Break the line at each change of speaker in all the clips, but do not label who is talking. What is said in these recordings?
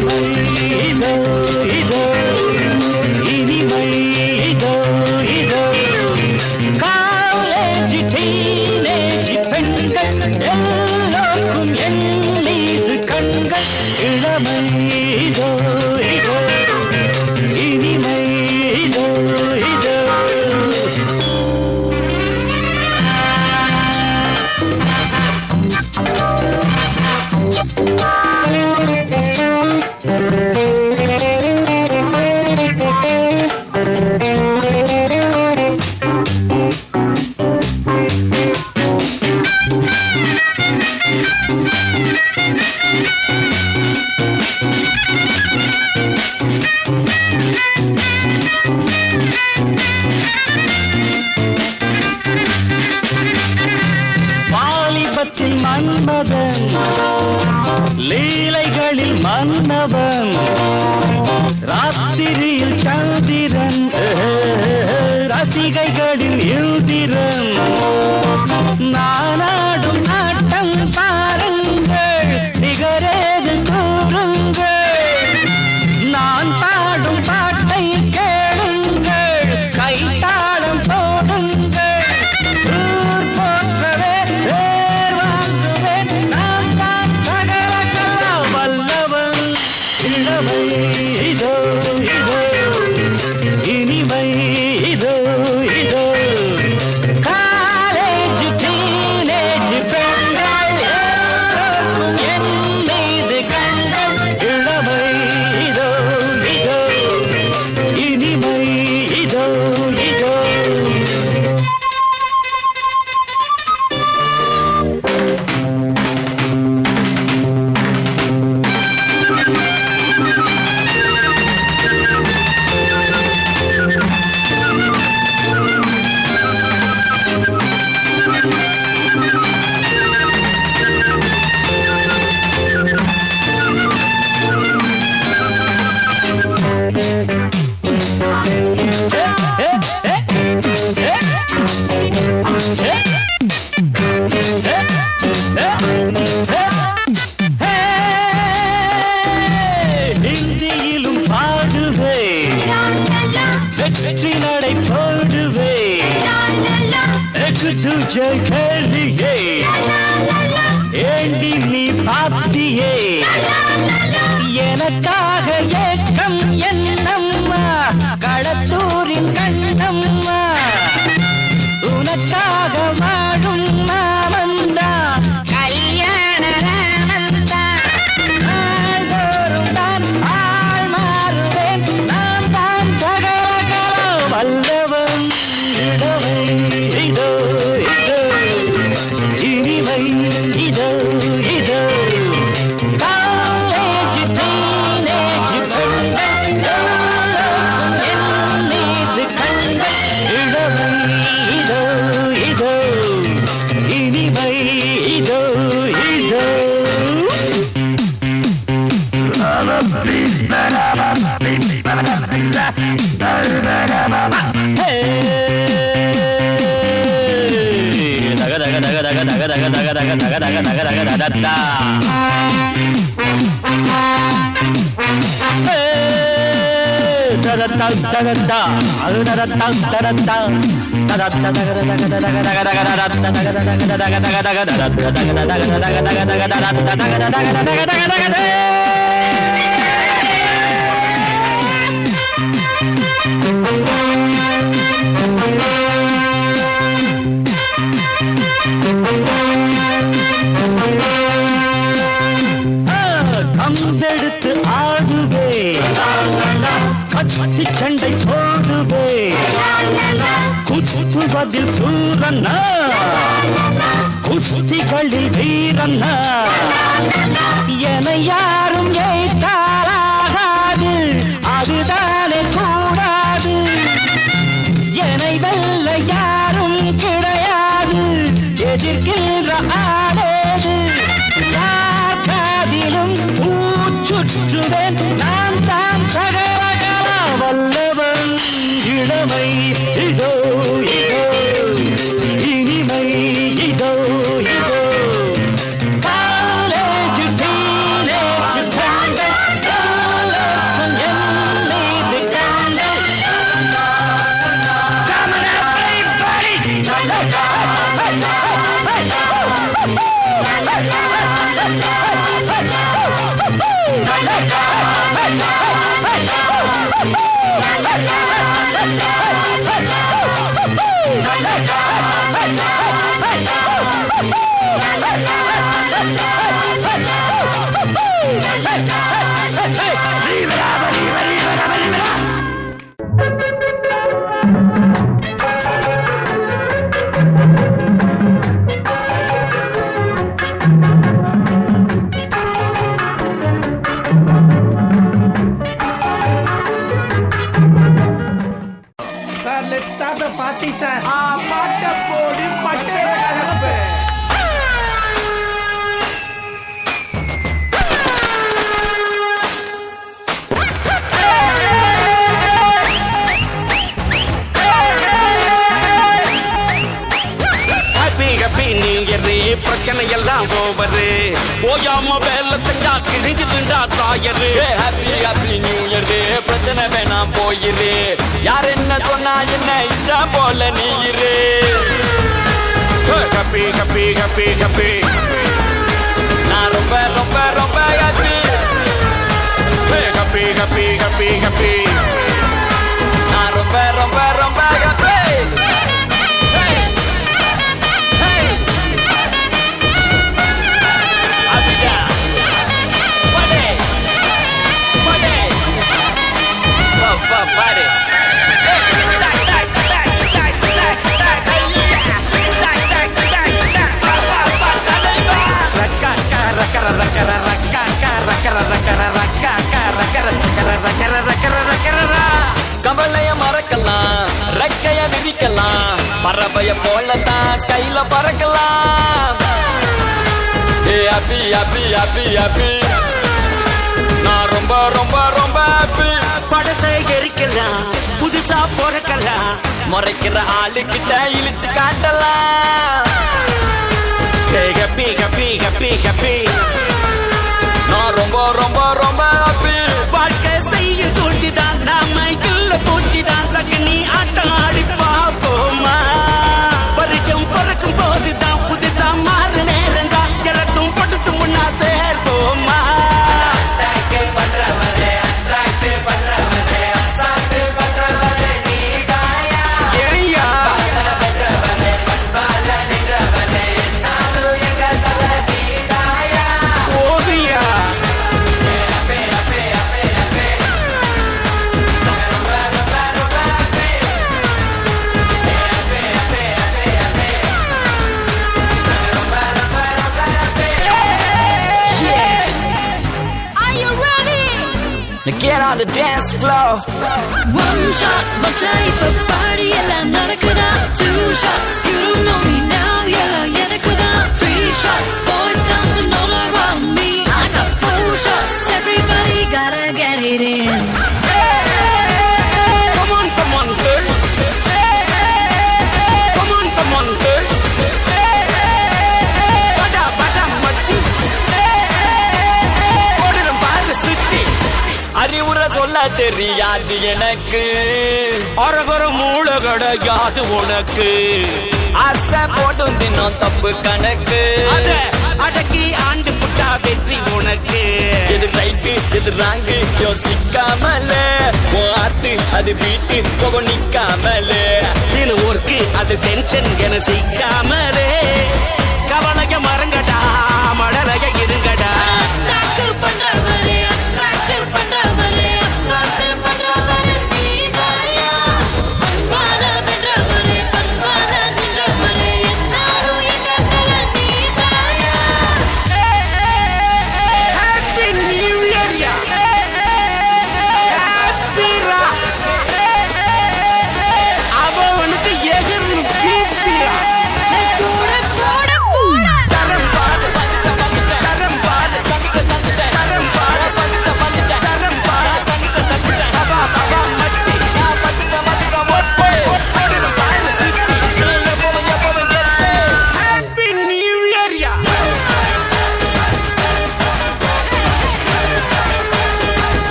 இளமை இதோ இதோ இனிமை இதோ இதோ காலேஜ் டீனேஜ் பெண்கள் எல்லோருக்கும் என் மீது கண்கள் இளமை இதோ இதோ இனிமை இதோ இதோ வாலிபத்தில் மன்மதன் லீலைகளில் மன்னவன் ராத்திரியில் சந்திரன் ரசிகைகளின் இந்திரன் நானாடும் ஆட்டம் பாருங்கள் நிகரேது கூறுங்கள் நான் பாடும் பாட்டை கேளுங்கள் கைத்தாளம் போடுங்கள் ஊர் போற்றவே பேர் வாங்குவேன் நான் தான் சகல கலா வல்லவன் இளமை இதோ இதோ இனிமை இதோ இதோ காலேஜ் டீனேஜ் பெண்கள் எல்லோருக்கும் என் மீது கண்கள் இளமை இதோ இதோ இனிமை இதோ இதோ ஹிந்தியிலும் பாடுவே வெற்றி நடை போடுவே கேள்வியே ஏண்டி நீ பாத்தியே எனக்காக ஏக்கம் என்னம்மா களத்தூரின் கண்ணம்மா உனக்காக வாழும் மாமந்தா கல்யாண ராமந்தா நாள்தோறும் தான் ஆள் மாறுவேன் நான் தான் சகல வல்லவன் இளமை இதோ இதோ இனிமை இதோ இதோ காலேஜ் டீனேஜ் பெண்கள் எல்லோருக்கும் என் மீது கண்கள் இளமை இதோ இதோ இனிமை இதோ இதோ கம்பெடுத்து ஆடுவே கத்தி சண்டை போடுவே குத்துவதில் சூரன்னா குஸ்திகளில் வீரன்னா என யாரும் ஏற்றாலாகாது அதுதானே கூடாது என்னை வெல்ல யாரும் கிடையாது எதிர்க்கின்ற ஆடேது காதிலும் பூச்சுற்றுவேன் நான் தான் சகல வல்லவன் இளமை இதோ இதோ இனிமை இதோ இதோ காலேஜ் டீனேஜ் பெண்கள்
Party sir. Patta podi patte kalappe.
Happy New Year, பிரச்சனை எல்லாம் ஓவரு. ஓயாம வேலை செஞ்சா கிழிஞ்சுதுண்டா தாயரு.
Happy New Year, பிரச்சனை வேணாம் போயிரு. யார் என்ன சொன்னா என்ன இஷ்டம் போல நீ இரு.
Happy, happy, happy, happy.
நான் ரொம்ப ரொம்ப ரொம்ப happy.
Happy, happy, happy, happy.
நான் ரொம்ப ரொம்ப ரொம்ப happy. Party. கவலைய மறக்கலாம், ரெக்கைய விதிக்கலாம், பறவைய போலதான் ஸ்கைல பறக்கலாம். Happy, happy, happy, happy. நான் ரொம்ப ரொம்ப ரொம்ப happy.
படசை எரிக்கலாம், புதுசா பிறக்கலாம்,
முறைக்கிற ஆளுகிட்ட இழிச்சு காட்டலாம்.
happy, happy, happy, happy.
நான் ரொம்ப ரொம்ப ரொம்ப happy.
வாழ்க்கை செய்ய சூழ்ச்சிதான், நாம இல்ல பூச்சிதான், சகனி ஆட்டம் ஆடி பாப்போமா. பரிச்சம் பிறக்கும் போதுதான் புதுசா மாறு நேரம்தான், எல்லாச்சும் படிச்சு முன்னா சேர்ப்போமா.
Get on the dance floor.
One shot, one type of party, yella narakada. Two shots, you don't know me now, yella yedakada. Three shots, boys dancing all around me. I got 4 shots, everybody gotta get it in.
Come on, come on, girls. Come on, come on, girls. Bada, bada, machi. ஓடுறோம் பாரு சுத்தி.
அறிவுரை சொல்ல தெரியாது எனக்கு,
அரகர மூளை கிடையாது உனக்கு.
ஆசை போடும் தினம் தப்பு கணக்கு.
அத அடக்கி ஆண்டு புட்டா வெற்றி உனக்கு.
எது ரைட்டு எது ராங்கு யோசிக்காமல, உன் ஆட்டு அது வீட்டு போக நிக்காமல.
இது ஒர்க்கு அது டென்ஷன் என சிக்காமலே. கவலைய மறங்கடா, மடலைய இருங்கடா.
Attract பண்றவரே, attract பண்றவரே, அசால்ட் பண்றவரே நீதாயா. பண்பால வென்றவரே, பண்பால நின்றவரே, என்னாலும் எங்க தல நீதாயா.
Happy New Year யா. Happy ரா. அவனுக்கு எகிர்னு பீப்பியா.
கூட போட போட
தரம் பாடு.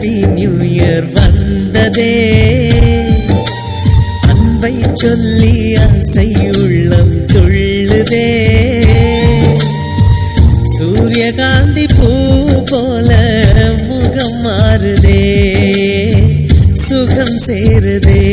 ஹாப்பி நியூ இயர் வந்ததே அன்பை சொல்லி ஆசை உள்ளம் துள்ளுதே சூரியகாந்தி பூ போல முகம் மாறுதே சுகம் சேருதே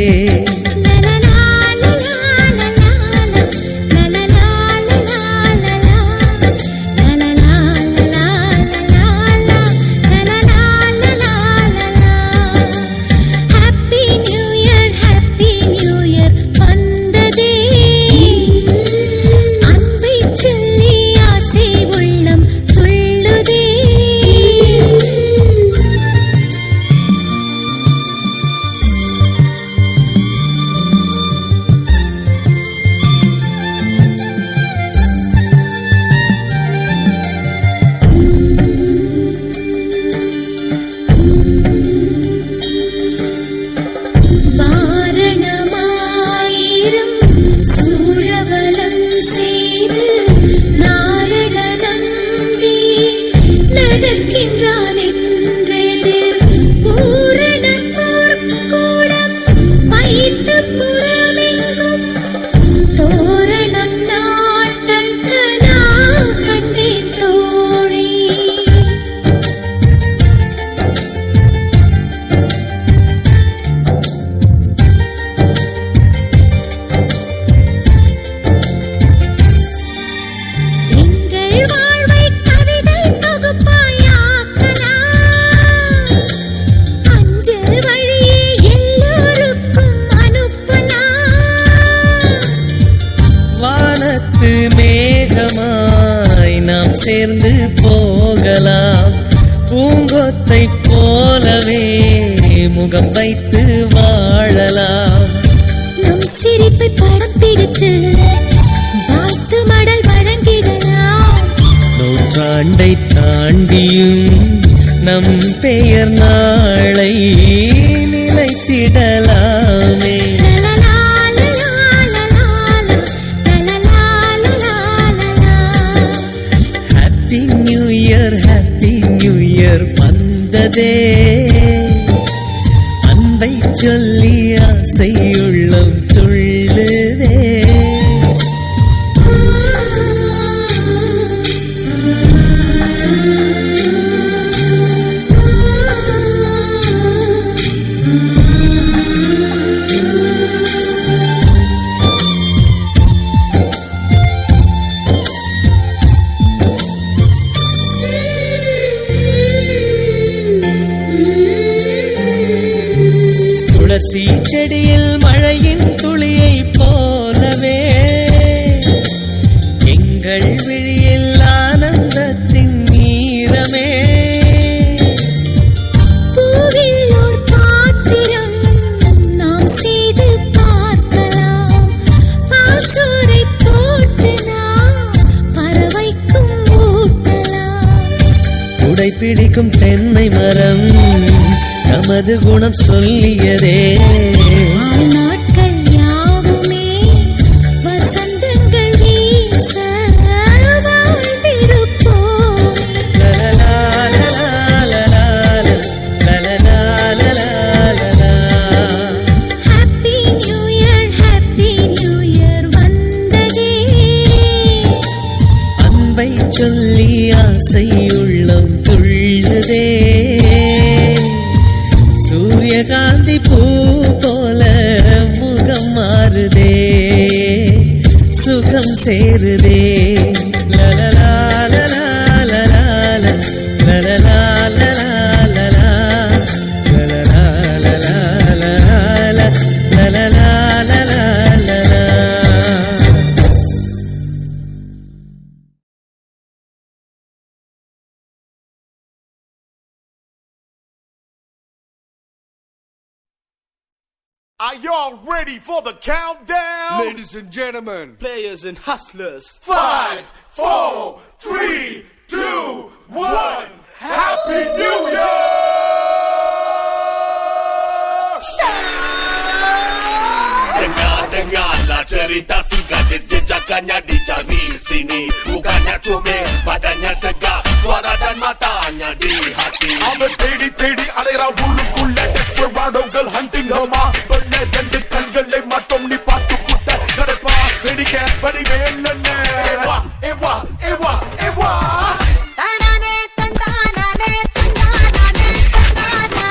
சேர்ந்து போகலாம் பூங்கொத்தை போலவே முகம் வைத்து வாழலாம்
நம் சிரிப்பை படம் பிடித்து வாழ்த்து மடல் வழங்கிடலாம்
நூற்றாண்டை தாண்டியும் நம் பெயர் நாளை நிலைத்திடலாமே ஹாப்பி நியூ இயர் வந்ததே அன்பை சொல்லி ஆசை உள்ளம் துள்ளுதே துளசி செடியில் மழையின் துளியை போலவே எங்கள் விழியில் ஆனந்தத்தின் நீரமே
பூவில் ஒரு பாத்திரம் நாம் செய்து பார்க்கலாம் பாசோரை போட்டு நாம் பறவைக்கும் ஊட்டலாம்
உடை பிடிக்கும் தென்னை மரம் நமது குணம் சொல்லியதே
நாட்கள் யாவுமே வசந்தங்கள் வீச வாழ்ந்திருப்போம் ஹாப்பி நியூ இயர் வந்ததே
அன்பை சொல்லி ஆசை உள்ளம் துள்ளுதே சூரியகாந்தி பூ போல முகம் மாறுதே சுகம் சேருதே லலலா லலா லலா லலலா லலா லலா லலலா லலா லலலா லலலா லலா.
Are y'all ready for the countdown? Ladies and gentlemen,
Players and hustlers.
5, 4, 3, 2, 1. Happy New Year!
Dengar-dengarlah cerita singkat, gadis jejakannya dicari sini. Bukannya comel, badannya tegak,
suara dan matanya di hati. அவன் தேடி தேடி அலைறா உள்ளுக்குள்ள desperado girl hunting her ma. வெள்ளை ரெண்டு கண்களை மட்டும் நீ பார்த்து புட்ட கடைப்பா வெடிக்க வடிவேலன்னு. ஏவா ஏவா ஏவா ஏவா
தானானே தந்தானானே தந்தானானே தந்தானா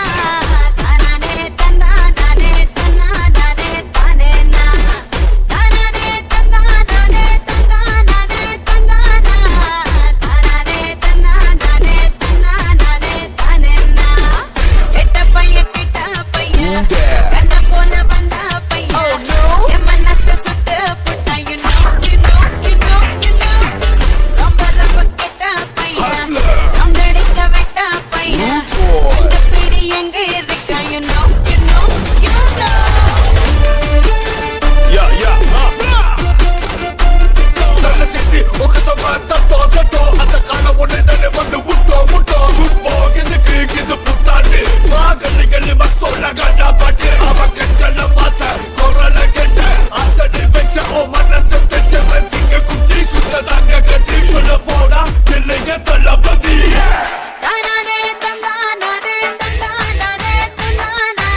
தானானே தந்தானானே தந்தானானே தானேனா தானானே தந்தானானே தந்தானானே தந்தானா தானானே தந்தானானே தந்தானானே தானேனா எட்ட பையன் கண்ட போல வந்தா பையன் என் மனச சுட்டு புட்டா you know ரொம்ப ரொம்ப கெட்ட பையன் நம்மடிக்க வெட்ட பையன் இந்த பிடி எங்க இருக்கா you know
Yeah, yeah, நல்ல செய்தி உக்கத்தமா தட்டோ தட்டோ அந்த கால ஒண்ணு தானே வந்து முட்டோ முட்டோ முட்டோ எனக்கு இது புத்தாண்டு மாகல்கள் மசோல கண்டா பாட்டு அவ கெட்டல பார்த்த கொரல கெட்ட அசடி வச்ச ஓ மனசு தச்ச மசிங்க குட்டி சுத்ததாங்க கட்டி சொல்ல போடா இல்லைங்க தள்ளபதி
தானானே தந்தானானே தந்தானானே தந்தானா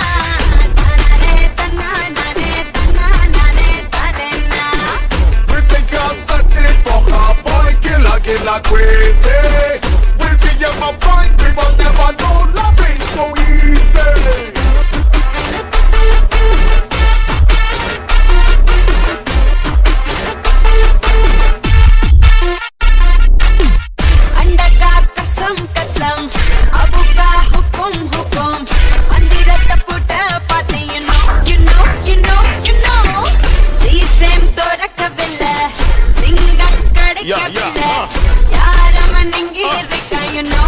தானானே தந்தானானே தந்தானானே தானேனா
We think I'm searching for a boy killer crazy. Will she ever find me but never know loving so easy.
अंडा का कसम अबू का हुकुम अंदिरत पुट पाते you know सीसेम तो रखविल्ल Singham कड़कविल्ल यारम निंगिरका you know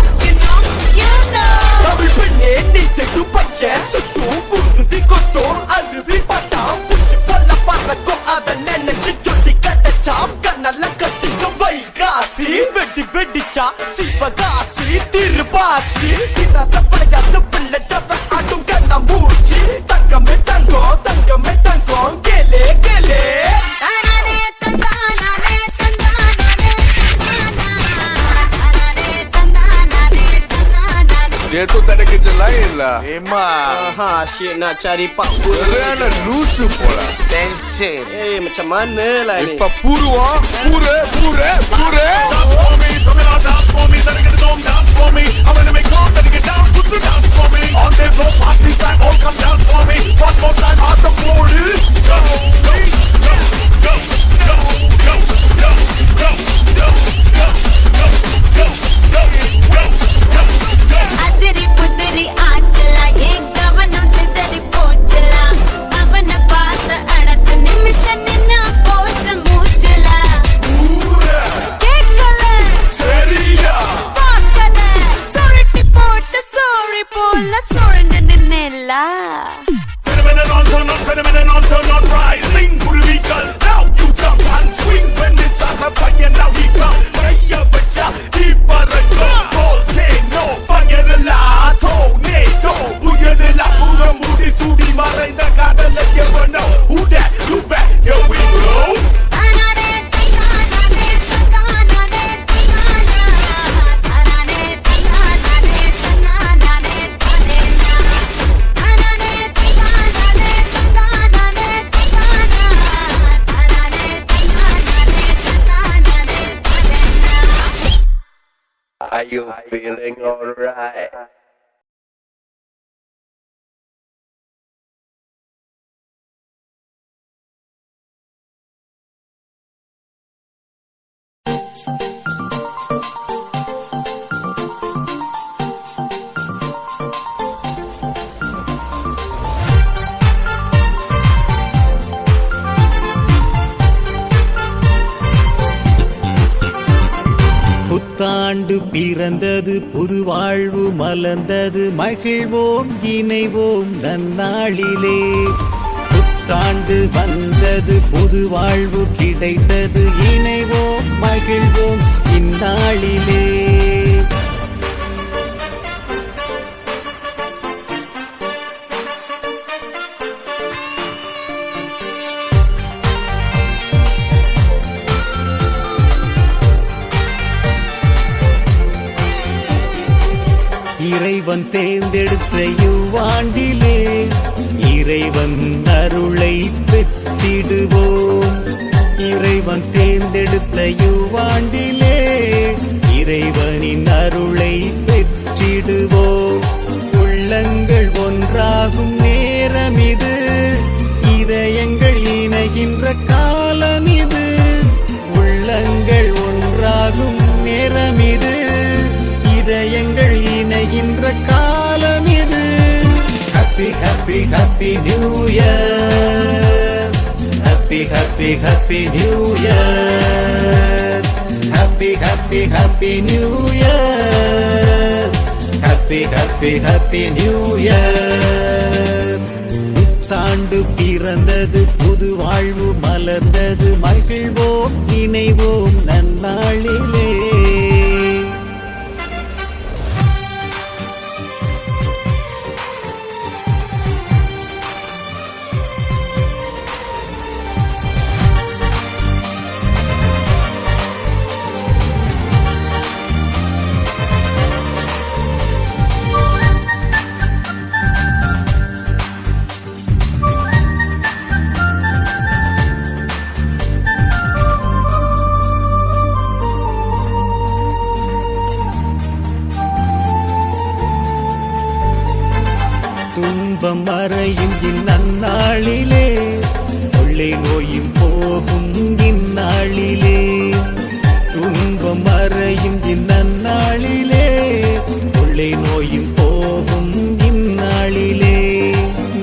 Tabi penye ni teku pakai sutu Kurdi kotor alvi patam Pushi pala para ko ada nene Chijudi kata cham Kanala katika vaigasi Vedi vedicha Sivagasi Tirupasi Kita tapaya tupilla java Adum kana muchi Tangame tango Gele gele
தானானே தந்தானானே தந்தானானே தானானே தந்தானானே தந்தானானே
Dia tu tak ada kerja lain lah
Memang
Asyik nak cari pak
Kerana lusu pola
tension.
macam mana lah ni
Ipa pura Pura
Dance for me, come on, dance for me. Then get the dome, dance for me. I'm gonna make love, then get down, put the dance for me. On the floor, party time, all come dance for me. One more time, on the floor, go, go, go, go, go, go, go, go, go, go, go, go, go, go.
அதிரி புதிரி ஆச்சலா ஏன் கவனம் சிதறி போச்சலா அவனை பார்த்த அடுத்த நிமிஷம் நின்னா போச்ச மூச்சலா கேட்கல
Seria
பார்க்கல சுருட்டி போட்டு சோழி போல சுழண்டு நின்னேலா
Phenomenon on, turn on, rising. Pulvical, now you jump and swing. When it's on the fire, now he come. Fire, bacha, he baraka. Volcano, fire la, tornado. Uyele la, pura moody, sudi, marainda, kadala, never know. Who that? You back, here we go.
தானானே தந்தானானே தந்தானானே தந்தானா தானானே தந்தானானே தந்தானானே தானேனா தானானே தந்தானானே தந்தானானே தந்தானா தானானே தந்தானானே தந்தானானே தானேனா
Are you feeling alright?
புத்தாண்டு பிறந்தது புது வாழ்வு மலர்ந்தது மகிழ்வோம் இணைவோம் நன்னாளிலே புத்தாண்டு வந்தது புது வாழ்வு கிடைத்தது இணைவோம் மகிழ்வோம் இந்நாளிலே இறைவன் தேர்ந்தெடுத்த இவ்வாண்டிலே இறைவன் அருளை பெற்றிடுவோம். இறைவன் தேர்ந்தெடுத்த இவ்வாண்டிலே இறைவனின் அருளை பெற்றிடுவோம். உள்ளங்கள் ஒன்றாகும் நேரம் இது, இதயங்கள் இணைகின்ற காலம் இது. உள்ளங்கள் ஒன்றாகும் நேரம் இது, இதயங்கள் இணைகின்ற காலம் இது. Happy happy happy new year, happy happy happy new year, happy happy happy new year, happy happy happy new year. புத்தாண்டு பிறந்தது, புது வாழ்வு மலர்ந்தது, மகிழ்வோம் இணைவோம் நன்னாளிலே. துன்பம் மறையும் இந்நாளிலே, கொள்ளை நோயும் போகும் இந்நாளிலே. துன்பம் மறையும் இந்நாளிலே, கொள்ளை நோயும் போகும் இந்நாளிலே.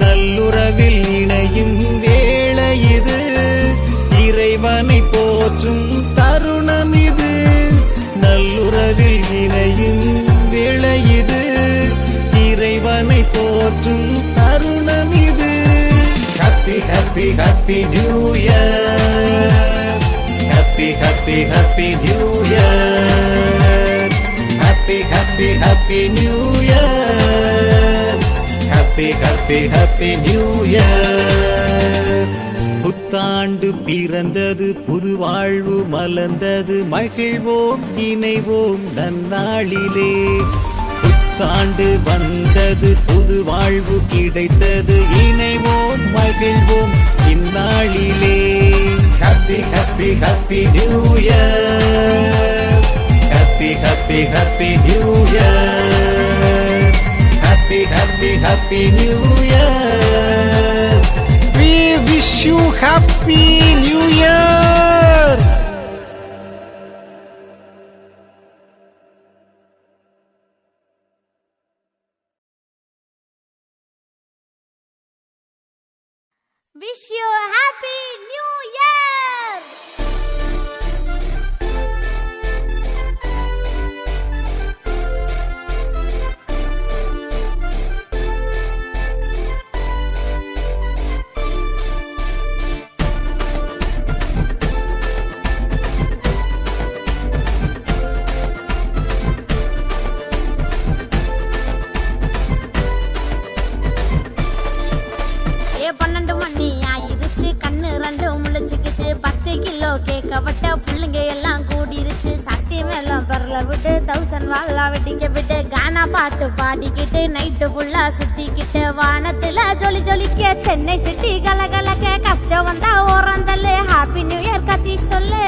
நல்லுறவில் இணையும் வேளை இது, இறைவனை போற்றும் தருணம் இது. நல்லுறவில் இணையும் வேளை இது, இறைவனை போற்றும் தருணம் இது. Happy happy happy new year, happy happy happy new year, happy happy happy new year, happy happy happy new year. புத்தாண்டு பிறந்தது, புது வாழ்வு மலர்ந்தது, மகிழ்வோம் இணைவோம் நன்னாளிலே. புத்தாண்டு வந்தது, புது வாழ்வு கிடைத்தது, இணைவோம் மகிழ்வோம் இந்நாளிலே. Happy happy happy new year, happy happy happy new year, happy happy happy new year. We wish you happy new year.
Wish you a happy new year. கேட்கப்பட்ட பிள்ளைங்க எல்லாம் கூடிருச்சு. சட்டி மேலாம் பரல விட்டு 1000 வாழா வெட்டிக்க விட்டு கானா பாட்டு பாடிக்கிட்டு நைட்டு ஃபுல்லா சுத்திக்கிட்டு வானத்துல ஜொலி ஜொலிக்க சென்னை சிட்டி கலகலக்க கஷ்டம் வந்தா ஓரந்தல்லு ஹாப்பி நியூ இயர் கத்தி சொல்லு.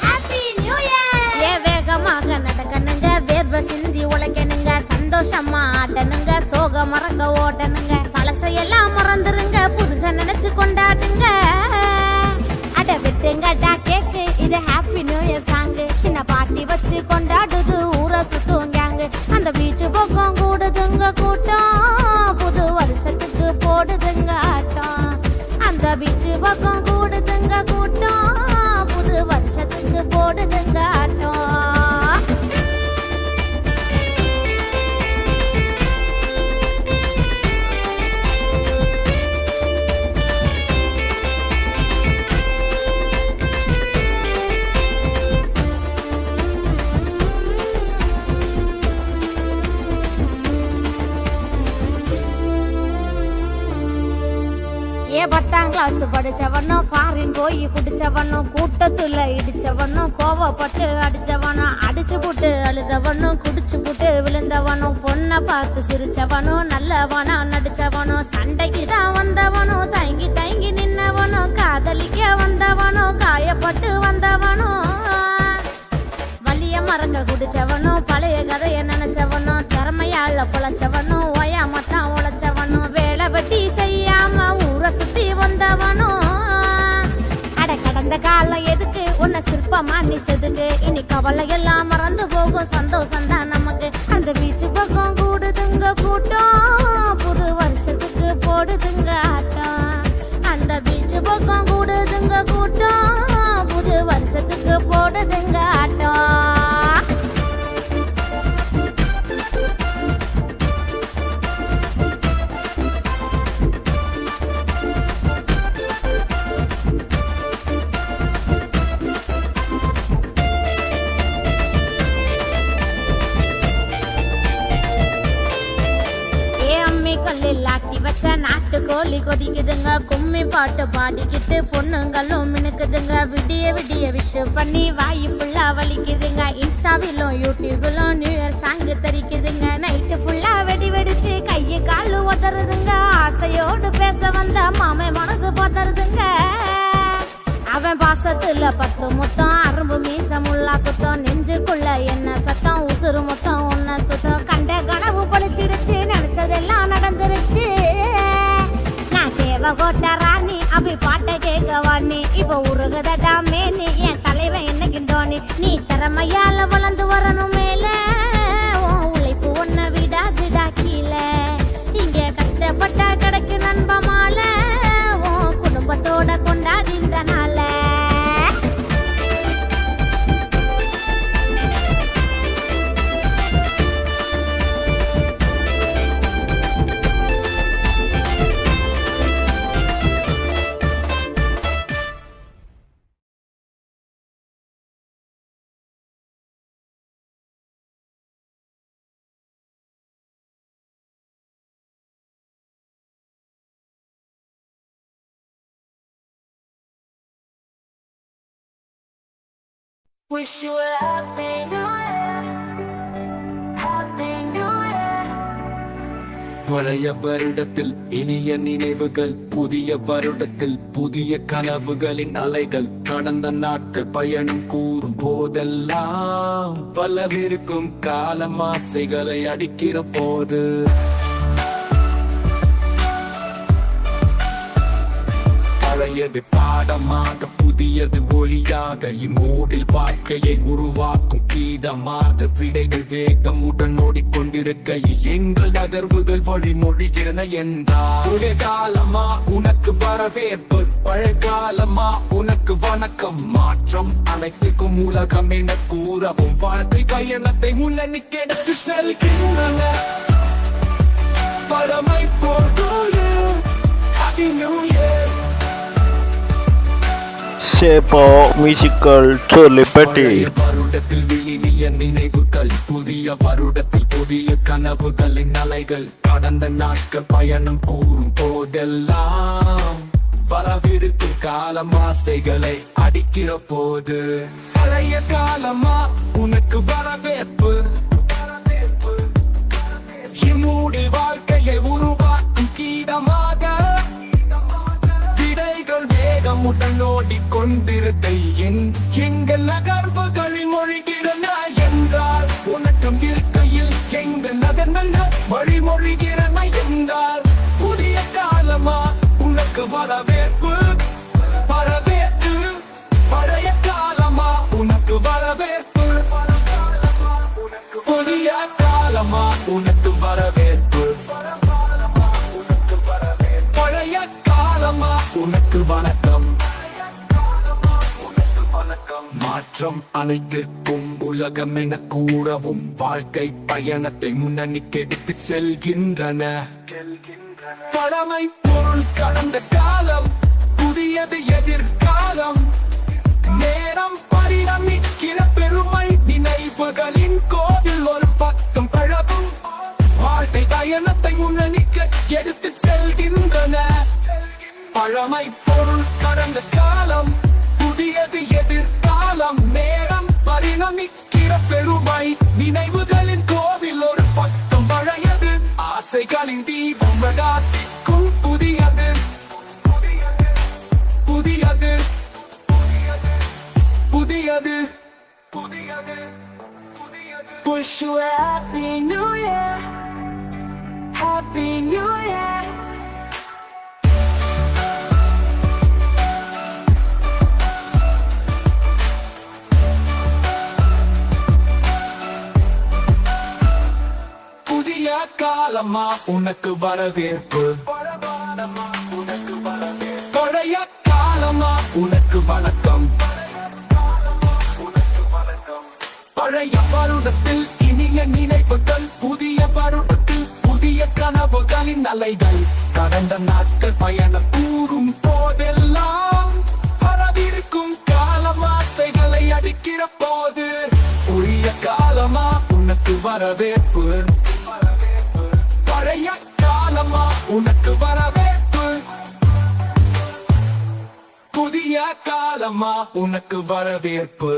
Happy new year. ஏ வேகமாக நடக்கணுங்க, வேர்வை சிந்தி உழைக்கணுங்க, சந்தோஷமா ஆட்டணுங்க, சோக மறங்க ஓட்டணுங்க, பழசையெல்லாம் மறந்துருங்க, புதுச நினைச்சு கொண்டாடுங்க. விட்டுங்கடா கேக்கு, இது ஹாப்பி நியூ இயர் சாங்கு. சின்ன பாட்டி வச்சு கொண்டாடுது ஊரை சுத்துவாங்க. அந்த பீச்சு பக்கம் கூடுதுங்க கூட்டம், புது வருஷத்துக்கு போடுதுங்க ஆட்டம். அந்த பீச்சு பக்கம் கூடுதுங்க கூட்டம், புது வருஷத்துக்கு போடுதுங்க ஆட்டம். காசு படிச்சவனும் ஃபாரின் போய் குடிச்சவனும் கூட்டத்துல இடிச்சவனும் கோவப்பட்டு அடிச்சவனும் அடிச்சு போட்டு அழுதவனும் குடிச்சு போட்டு விழுந்தவனும் பொண்ணை பார்த்து சிரிச்சவனும் நல்லவனா நடிச்சவனும் சண்டைக்கு தான் வந்தவனும் தயங்கி தயங்கி நின்னவனும் காதலிக்க வந்தவனும் காயப்பட்டு வந்தவனும் வலிய மறங்க குடிச்சவனும் பழைய கதைய நினைச்சவனும் திறமையால குலைச்சவனும் ஓயாமத்தான் உழைச்சவனும் வேலை வெட்டி செய்யாம ஊரை சுத்தி வந்தவனும் அட கடந்த காலம் எதுக்கு உன்னை சிற்பமா நீ செதுக்கு இனி கவலை எல்லாம் மறந்து போகும் சந்தோஷம் தான் நமக்கு அந்த பீச்சு பக்கம் கூடுதுங்க கூட்டம் புது வருஷத்துக்கு போடுதுங்க ஆட்டம் அந்த பீச்சு பக்கம் கூடுதுங்க கூட்டம் புது வருஷத்துக்கு போடுதுங்க ஆட்டம் லாட்டி வச்ச நாட்டு கோழி கொதிக்குதுங்க கும்மி பாட்டு பாடிக்கிட்டு பொண்ணுங்களும் மினுக்குதுங்க விடிய விடிய விஷு பண்ணி வாய் ஃபுல்லா வலிக்குதுங்க இன்ஸ்டாவிலும் யூடியூபிலும் நியூ இயர் சாங் தெரிக்குதுங்க நைட்டு ஃபுல்லா வெடி வெடிச்சு கையை காலு உதறுதுங்க ஆசையோடு பேச வந்த மாமை மனசு பதறுதுங்க அவன் பாசத்துல 10 மொத்தம் அரும்பு மீச முள்ளா குத்தம் நெஞ்சுக்குள்ள என்ன சத்தம் உசுறு மொத்தம் ஒன்ன சுத்தம் கண்ட கனவு பழிச்சிடுச்சு நினைச்சதெல்லாம் நடந்துருச்சு நான் தேவகோட்ட ராணி அபி பாட்டை கேட்க வாணி இப்ப உருகுதடா மேனி என் தலைவன் என்ன கிண்டோனி நீ திறமையால வளர்ந்து வரணும் மேல உழைப்பு ஒன்ன விடாதுடா கீழே இங்க கஷ்டப்பட்டா கிடைக்கும் நண்பமால குடும்பத்தோட கொண்டாடி இந்த நாள
Wish you a happy new year, happy new year.
பழைய வருடத்தில் இனிய நினைவுகள் புதிய வருடத்தில் புதிய கனவுகளின் அலைகள் கடந்த நாட்கள் பயணம் கூறும் போதெல்லாம் பலவிருக்கும் காலம் ஆசைகளை அடிக்கிற போது பழையது பாடமாக புதியது ஒளியாக இம்மூடில் வாழ்க்கையை உருவாக்கும் கீதமாக விடைகள் வேகமுடன் ஓடிக்கொண்டிருக்கையில் எங்கள் நகர்வுகள் வழிமொழிகிறன என்றால் காலமா உனக்கு வரவேற்பு பழங்காலமா உனக்கு வணக்கம் மாற்றம் அனைத்துக்கும் உலகம் என கூறவும் வாழ்க்கை பயணத்தை முன்னணிக்கு எடுத்து செல்கின்றன பழமை போது Happy New Year.
சேப்போ மியூசிக்கல் சொல்லிப்பட்டி
வருடத்தில் இனிய நினைவுகள் புதிய வருடத்தில் புதிய கனவுகளின் அலைகள் கடந்த நாட்கள் பயணம் கூறும் போதெல்லாம் வரவிருக்கும் காலம் ஆசைகளை அடிக்கிற போது பழைய காலமா உனக்கு வரவேற்பு இம்மூடி வாழ்க்கையை உருவாக்கும் கீதமாக வேகமுடன் ஓடிக்கொண்டிருக்கை எங்கள் நகர்வுகளில் மொழிகிறன என்றால் உனக்கும் இருக்கையில் எங்கள் நகர்கள் வழிமொழிகிறன என்றால் புதிய காலமா உனக்கு வரவேற்பு வரவேற்பு பழைய காலமா உனக்கு வரவேற்பு புதிய காலமா உனக்கு வரவேற்பு பழைய காலமா உனக்கு வணக்கம் மாற்றம் அனைத்திற்கும் உலகம் என கூறவும் வாழ்க்கை பயணத்தை முன்னணிக்கு எடுத்து செல்கின்றன பழமை பொருள் கடந்த காலம் புதியது எதிர்காலம் நேரம் பரிணமிக்கிற பெருமை நினைவுகளின் கோவில் ஒரு பக்கம் பழகும் வாழ்க்கை பயணத்தை முன்னணிக்கு எடுத்து செல்கின்றன பழமை பொருள்
கடந்த காலம் புதியது எதிர்காலம் நேரம் பரிணமிக்கிற பெருமை நினைவுகளின் கோவில் ஒரு பக்கம் பழையது ஆசைகளின் தீபம் பிரகாசிக்கும் புதியது புதியது புதியது புதியது Wish you a happy new year, happy new year. புதிய காலமா உனக்கு வரவேற்பு பழைய காலமா உனக்கு வணக்கம் பழைய வருடத்தில் இனிய நினைவுகள் புதிய வருடத்தில் புதிய கனவுகளின் அலைகள் கடந்த நாட்கள் பயணம் கூறும் போதெல்லாம் வரவிருக்கும் காலம் ஆசைகளை அடிக்கிற போது புதிய காலமா உனக்கு வரவேற்பு பழைய காலமா உனக்கு வரவேற்பு புதிய காலமா உனக்கு வரவேற்பு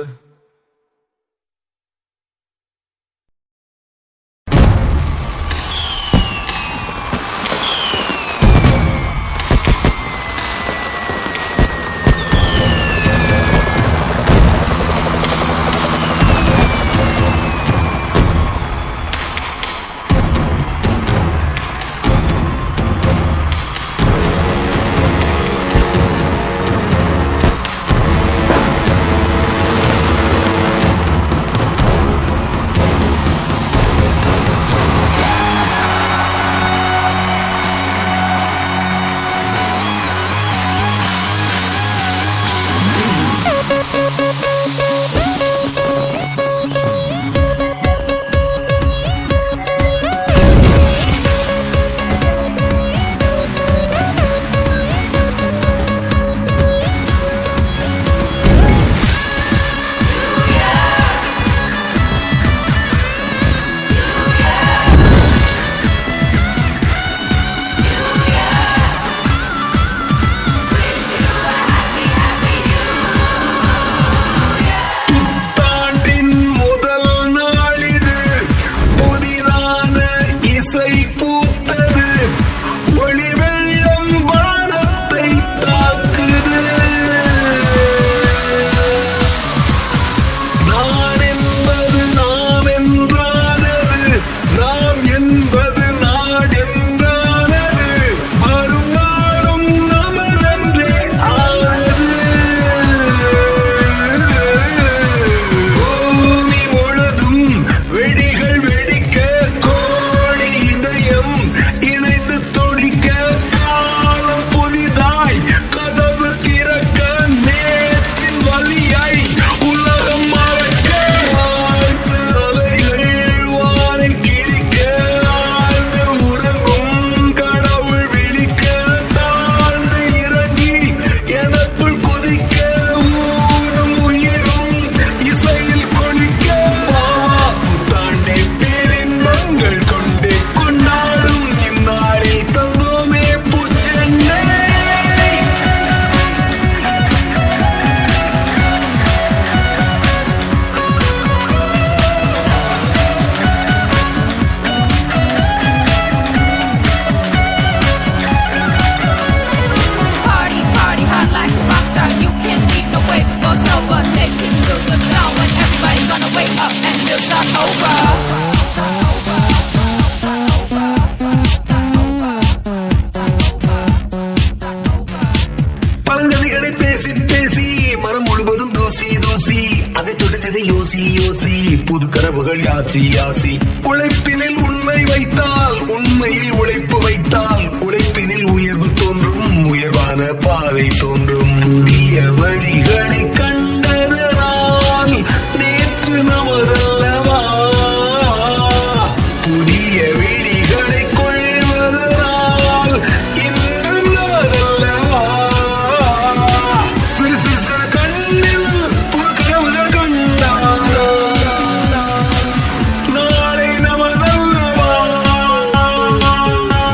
புது கனவுகள் யாசி யாசி உழைப்பினில் உண்மை வைத்தால் உண்மையில் உழைப்பு வைத்தால் உழைப்பினில் உயர்வு தோன்றும் உயர்வான பாதை தோன்றும் புதிய வழிகளை கண்டதனால் நேற்று நமதல்லவா புதிய விழிகளை கொள்வதனால் இன்று நமதல்லவா சிறு சிறு கண்ணில் புது கனவுகள் கண்டால் நாளை நமதல்லவா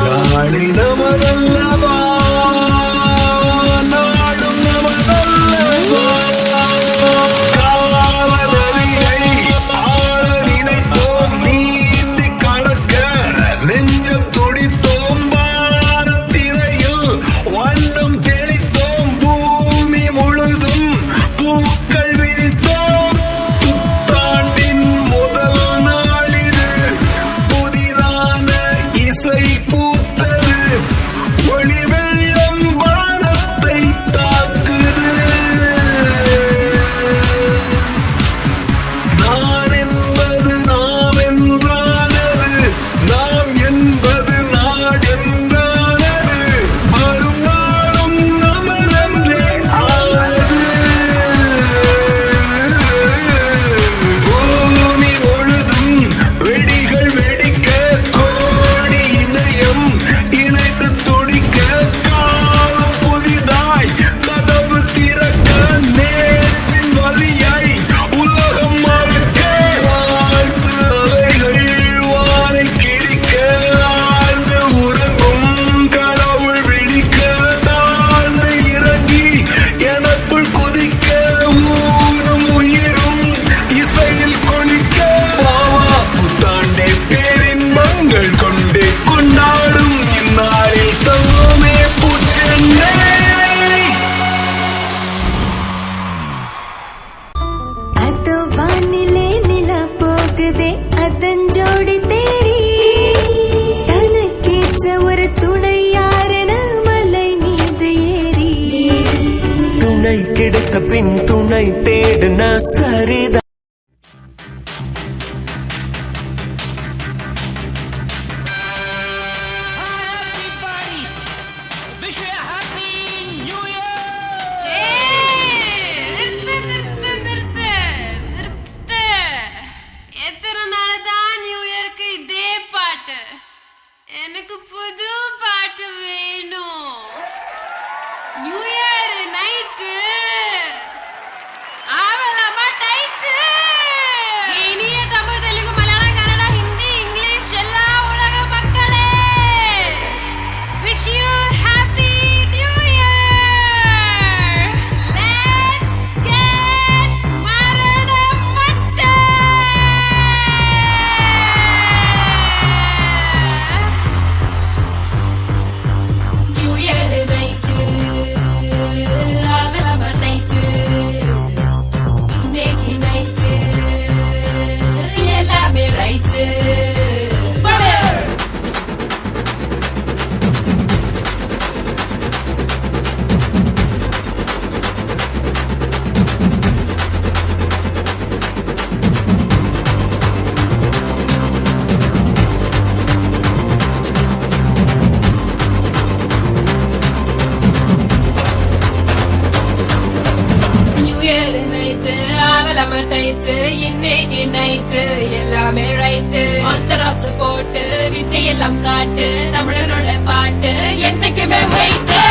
நாளை நமதல்லவா நாளை
அதஞ்சோடி தேடி தனக்கேற்ற ஒரு துணை யாரென மலை மீது ஏறி
துணை கிடைத்த பின் துணை தேடுன சரிதான்.
எனக்கு புது பாட்டு வேணும். நியூ இயர் நைட்டு ஆவலாமா டைட்டு. இனிய தமிழ் தெலுங்கு மலையாளம் கன்னடா ஹிந்தி இங்கிலீஷ் எல்லா உலக மக்களே wish you happy new year. Let's get மரணப்பட்ட. இன்னைக்கு நைட்டு எல்லாமே ரைட்டு. அந்தராசு போட்டு வித்தையெல்லாம் காட்டு. தமிழனோட பாட்டு என்னைக்குமே வெயிட்டு.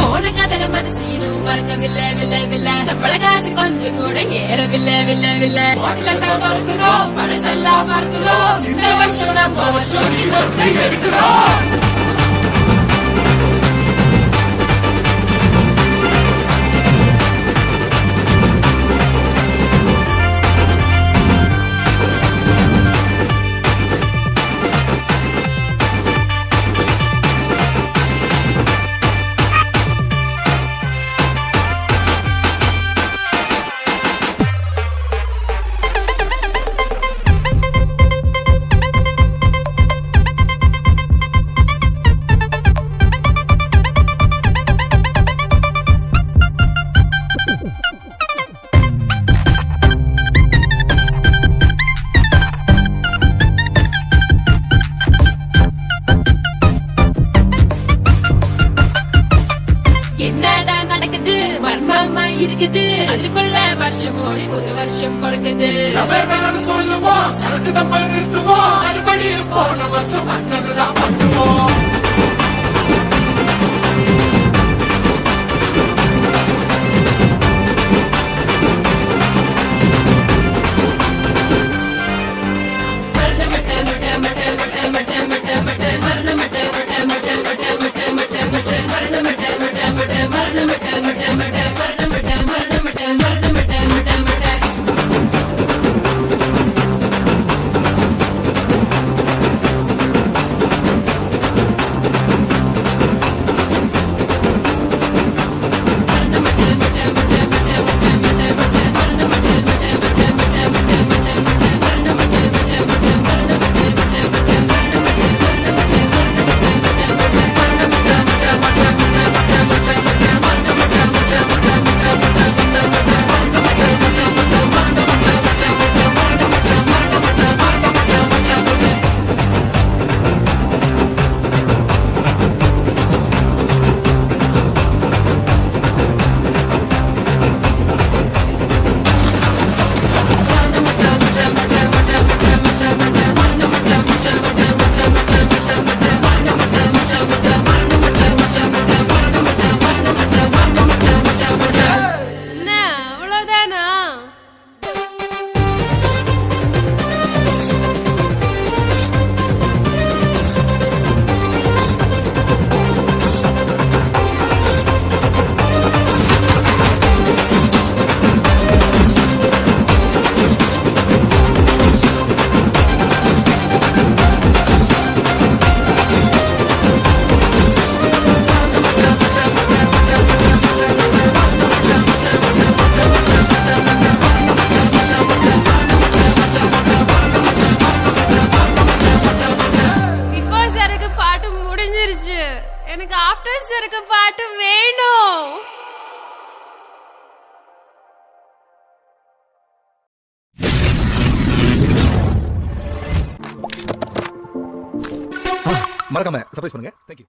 போன கதல மனசையும் மறக்கவில்லை வில்லை வில்லை. பழகாசு கொஞ்சம் கூட ஏறவில்லை வில்லை வில்லை. ஹோட்டல இருக்கிறோம் பழசெல்லாம் மறக்கிறோம். இந்த வருஷம் நம்ம வருஷம் எடுக்கிறோம். என்னடா நடக்குது மர்மமா இருக்குது. அதுக்குள்ள வருஷம் ஓடி புது வருஷம் பிறக்குது.
சொல்லுவோம் சரக்கு நம்ம நிறுத்துவோம். மறுபடியும் போன வருஷம் பண்ணதுதான் பண்ணுவோம்.
எனக்கு பாட்டு வேணும்.
மறக்காம சர்ப்ரைஸ் பண்ணுங்க. Thank you.